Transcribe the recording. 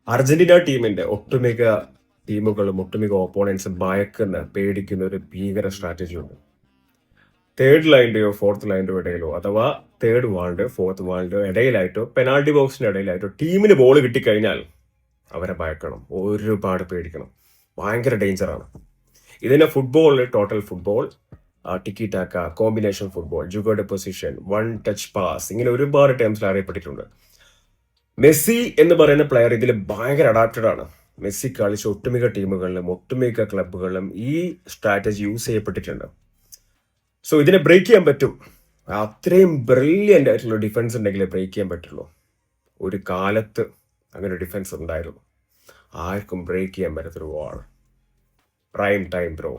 Argentina ടീമിന്റെ ഒട്ടുമിക്ക ടീമുകളും ഒട്ടുമിക്ക ഓപ്പോണൻസും ഭയക്കുന്ന പേടിക്കുന്ന ഒരു ഭീകര സ്ട്രാറ്റജി ഉണ്ട്. തേർഡ് ലൈൻ്റെയോ ഫോർത്ത് ലൈൻ്റെയോ ഇടയിലോ അഥവാ തേർഡ് വാളിൻ്റെയോ ഫോർത്ത് വാളിൻ്റെയോ ഇടയിലായിട്ടോ പെനാൾട്ടി ബോക്സിന്റെ ഇടയിലായിട്ടോ ടീമിന് ബോൾ കിട്ടിക്കഴിഞ്ഞാൽ അവരെ ഭയക്കണം, ഒരുപാട് പേടിക്കണം. ഭയങ്കര ഡേഞ്ചറാണ്. ഇതിനെ ഫുട്ബോളിൽ total football, tiki taka, combination football, ജുഗോഡ് പൊസിഷൻ, വൺ ടച്ച് പാസ്, ഇങ്ങനെ ഒരുപാട് ടേംസിൽ അറിയപ്പെട്ടിട്ടുണ്ട്. മെസ്സി എന്ന് പറയുന്ന പ്ലെയർ ഇതിൽ ഭയങ്കര അഡാപ്റ്റഡ് ആണ്. മെസ്സി കളിച്ച ഒട്ടുമിക്ക ടീമുകളിലും ഒട്ടുമിക്ക ക്ലബുകളിലും ഈ സ്ട്രാറ്റജി യൂസ് ചെയ്യപ്പെട്ടിട്ടുണ്ട്. സോ ഇതിനെ ബ്രേക്ക് ചെയ്യാൻ പറ്റും. അത്രയും ബ്രില്യൻ്റ് ആയിട്ടുള്ള ഡിഫൻസ് ഉണ്ടെങ്കിലേ ബ്രേക്ക് ചെയ്യാൻ പറ്റുള്ളൂ. ഒരു കാലത്ത് അങ്ങനെ ഡിഫൻസ് ഉണ്ടായിരുന്നു. ആർക്കും ബ്രേക്ക് ചെയ്യാൻ പറ്റത്തൊരു വാൾ. Prime time bro.